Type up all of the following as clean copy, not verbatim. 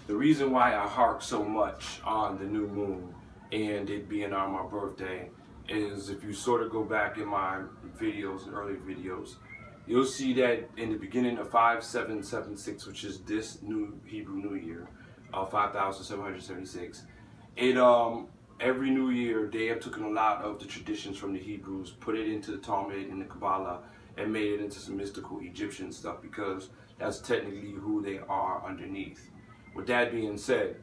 The reason why I hark so much on the new moon and it being on my birthday is if you sort of go back in my videos, early videos, you'll see that in the beginning of 5776, which is this new Hebrew New Year, 5776, every New Year they have taken a lot of the traditions from the Hebrews, put it into the Talmud and the Kabbalah, and made it into some mystical Egyptian stuff because that's technically who they are underneath. With that being said,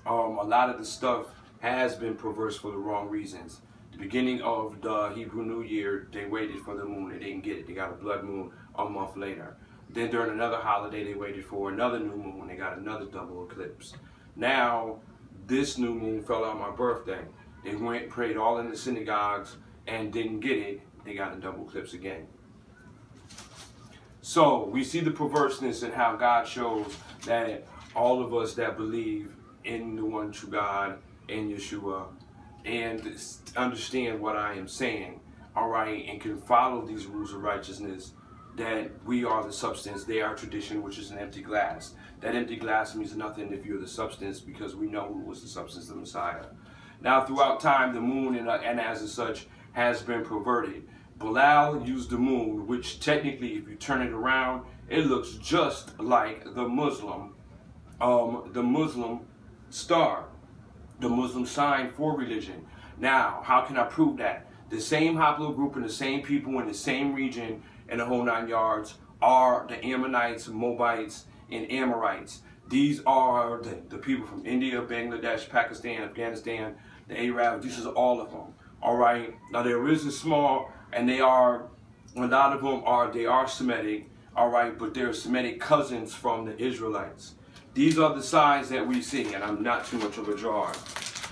a lot of the stuff has been perverse for the wrong reasons. The beginning of the Hebrew New Year, they waited for the moon. They didn't get it. They got a blood moon a month later. Then during another holiday, they waited for another new moon. They got another double eclipse. Now, this new moon fell on my birthday. They went, prayed all in the synagogues, and didn't get it. They got a double eclipse again. So, we see the perverseness in how God shows that all of us that believe in the one true God and Yeshua and understand what I am saying, all right, and can follow these rules of righteousness, that we are the substance, they are tradition, which is an empty glass. That empty glass means nothing if you're the substance, because we know who was the substance, the Messiah. Now, throughout time, the moon and as such has been perverted. Baal used the moon, which technically, if you turn it around, it looks just like the Muslim star, the Muslim sign for religion. Now, how can I prove that? The same haplogroup and the same people in the same region and the whole 9 yards are the Ammonites, Moabites, and Amorites. These are the people from India, Bangladesh, Pakistan, Afghanistan, the Arabs. This is all of them. All right. Now there is a small, and they are, a lot of them are, they are Semitic. All right, but they're Semitic cousins from the Israelites. These are the signs that we see, and I'm not too much of a drawer.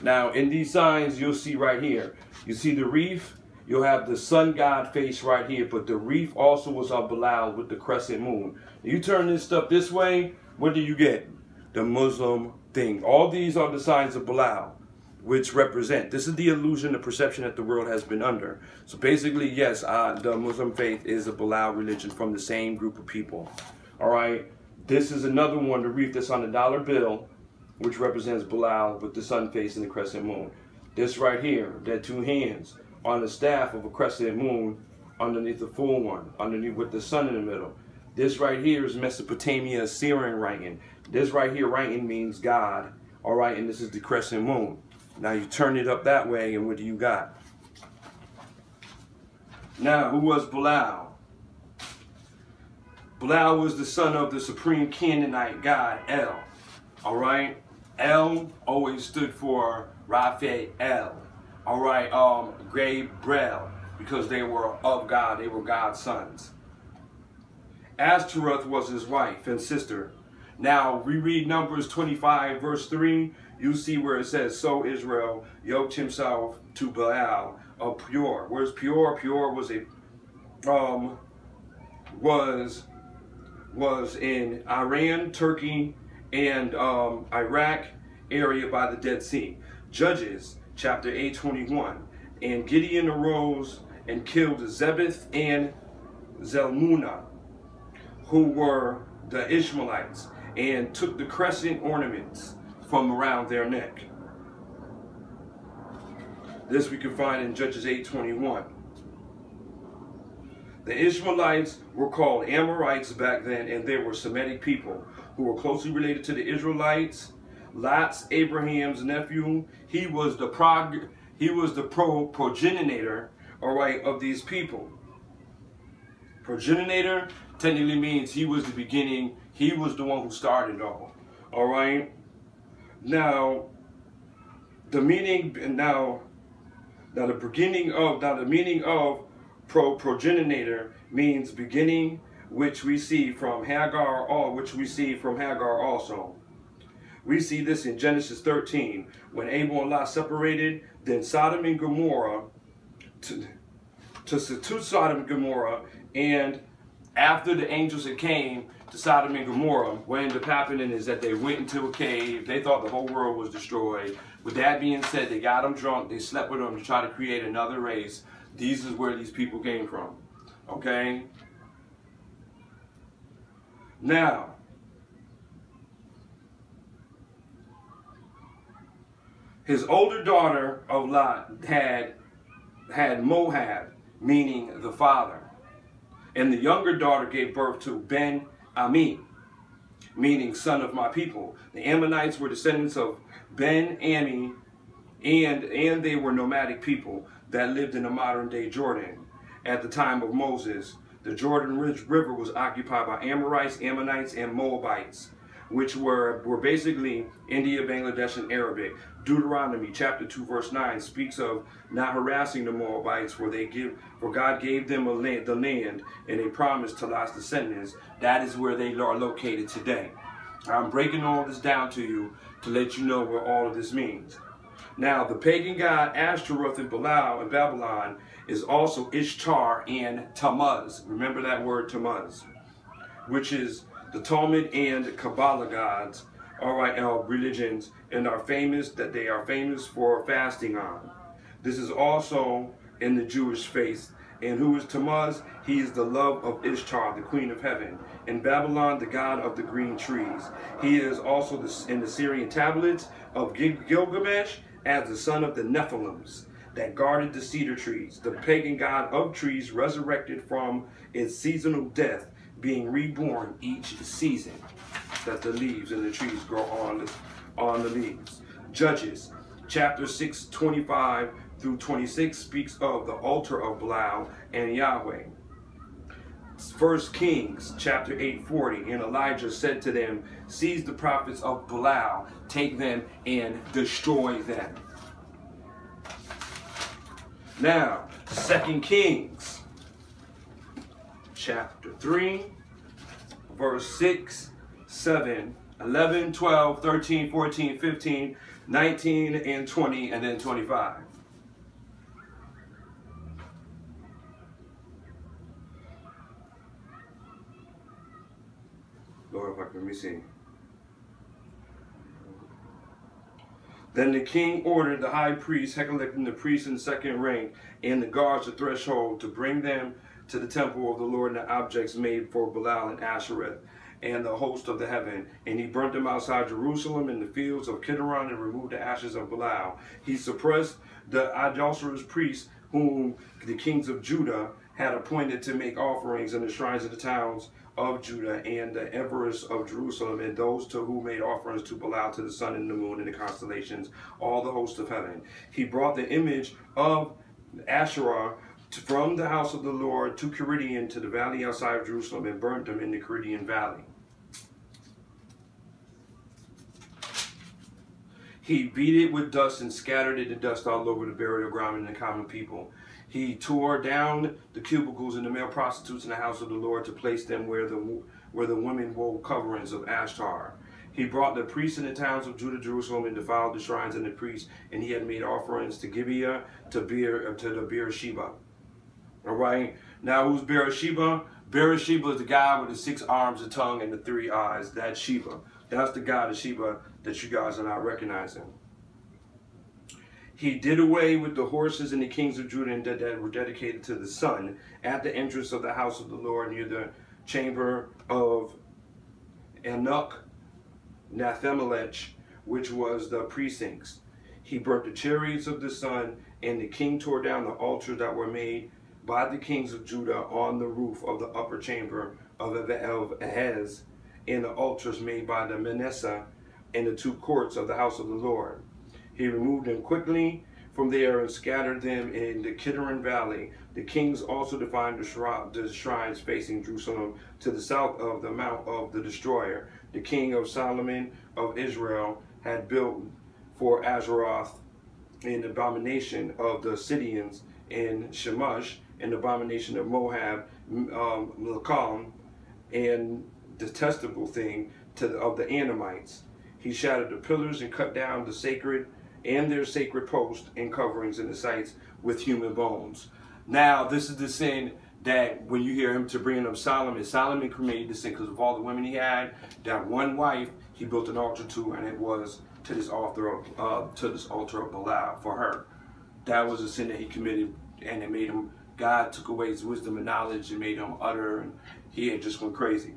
Now, in these signs, you'll see right here. You see the reef. You'll have the sun god face right here, but the reef also was on Baal with the crescent moon. You turn this stuff this way, what do you get? The Muslim thing. All these are the signs of Baal, which represent, this is the illusion, the perception that the world has been under. So basically, yes, the Muslim faith is a Baal religion from the same group of people. All right. This is another one, the reef that's on the dollar bill, which represents Baal with the sun face and the crescent moon. This right here, that two hands on the staff of a crescent moon underneath the full one, underneath with the sun in the middle. This right here is Mesopotamia Assyrian writing. This right here writing means God, all right, and this is the crescent moon. Now you turn it up that way, and what do you got? Now, who was Baal? Baal was the son of the supreme Canaanite god El. All right, El always stood for Raphael. All right, Gabriel, because they were of God. They were God's sons. Ashtaroth was his wife and sister. Now we read Numbers 25 verse 3. You see where it says, "So Israel yoked himself to Baal of Peor." Where's Peor? Peor was a was in Iran, Turkey, and Iraq area by the Dead Sea. Judges chapter 8:21. And Gideon arose and killed Zebeth and Zalmunna, who were the Ishmaelites, and took the crescent ornaments from around their neck. This we can find in Judges 8:21. The Ishmaelites were called Amorites back then, and they were Semitic people who were closely related to the Israelites. Lot's Abraham's nephew. He was the progenitor, all right, of these people. Progenitor technically means he was the beginning. He was the one who started all right. Now, the meaning of progenitor means beginning, which we see from Hagar, also. We see this in Genesis 13, when Abel and Lot separated. Then Sodom and Gomorrah, to Sodom and Gomorrah, and after the angels had came to Sodom and Gomorrah, what ended up happening is that they went into a cave. They thought the whole world was destroyed. With that being said, they got them drunk. They slept with them to try to create another race. This is where these people came from. Okay? Now, His older daughter of Lot had Moab, meaning the father. And the younger daughter gave birth to Ben-Ami, meaning son of my people. The Ammonites were descendants of Ben-Ami, and they were nomadic people that lived in the modern day Jordan. At the time of Moses, the Jordan River was occupied by Amorites, Ammonites, and Moabites, which were basically India, Bangladesh, and Arabic. Deuteronomy chapter 2 verse 9 speaks of not harassing the Moabites, for God gave them the land and a promise to Lot's descendants. That is where they are located today. I'm breaking all this down to you to let you know what all of this means. Now, the pagan god Ashtaroth and Baal in Babylon is also Ishtar and Tammuz. Remember that word Tammuz, which is the Talmud and Kabbalah gods, religions, and they are famous for fasting on. This is also in the Jewish faith. And who is Tammuz? He is the love of Ishtar, the queen of heaven. In Babylon, the god of the green trees. He is also in the Syrian tablets of Gilgamesh as the son of the Nephilims that guarded the cedar trees. The pagan god of trees resurrected from its seasonal death, being reborn each season that the leaves and the trees grow on the leaves. Judges chapter 6:25 through 26 speaks of the altar of Baal and Yahweh. 1 Kings chapter 8:40, and Elijah said to them, seize the prophets of Baal, take them and destroy them. Now, 2 Kings chapter 3, verse 6, 7, 11, 12, 13, 14, 15, 19, and 20, and then 25. Lord, let me see. Then the king ordered the high priest, Hekeliah, the priest in the second rank, and the guards at the threshold to bring them to the temple of the Lord and the objects made for Baal and Ashereth and the host of the heaven. And he burnt them outside Jerusalem in the fields of Kidron and removed the ashes of Baal. He suppressed the idolatrous priests whom the kings of Judah had appointed to make offerings in the shrines of the towns of Judah and the emperors of Jerusalem, and those to whom made offerings to Baal, to the sun and the moon and the constellations, all the host of heaven. He brought the image of Asherah from the house of the Lord to Kiridian, to the valley outside of Jerusalem, and burnt them in the Kiridian valley. He beat it with dust and scattered it to dust all over the burial ground and the common people. He tore down the cubicles and the male prostitutes in the house of the Lord to place them where the women wove coverings of Ashtar. He brought the priests in the towns of Judah, Jerusalem, and defiled the shrines and the priests, and he had made offerings to Gibeah, to the Beersheba. All right. Now, who's Beersheba? Beersheba is the guy with the 6 arms, a tongue, and the 3 eyes. That's Sheba. That's the god of Sheba that you guys are not recognizing. He did away with the horses and the kings of Judah that were dedicated to the sun at the entrance of the house of the Lord near the chamber of Enoch, Nathamelech, which was the precincts. He burnt the chariots of the sun, and the king tore down the altars that were made by the kings of Judah on the roof of the upper chamber of Ahaz, and the altars made by the Manasseh in the 2 courts of the house of the Lord. He removed them quickly from there and scattered them in the Kidron Valley. The kings also defined the shrines facing Jerusalem to the south of the Mount of the Destroyer. The king of Solomon of Israel had built for Azeroth an abomination of the Sidonians in Shemash, an abomination of Moab, Milcom, and detestable thing of the Anamites. He shattered the pillars and cut down the sacred and their sacred posts and coverings in the sites with human bones. Now, this is the sin that when you hear him to bring up Solomon committed the sin because of all the women he had. That one wife he built an altar to, and it was to this altar of Baal for her. That was a sin that he committed, and it made him. God took away his wisdom and knowledge and made him utter, and he had just went crazy.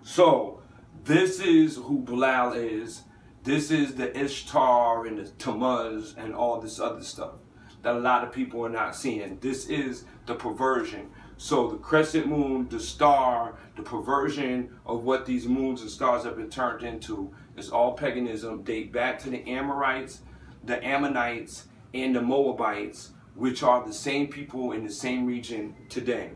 So this is who Baal is. This is the Ishtar and the Tammuz and all this other stuff that a lot of people are not seeing. This is the perversion. So the crescent moon, the star, the perversion of what these moons and stars have been turned into is all paganism, date back to the Amorites, the Ammonites, and the Moabites, which are the same people in the same region today.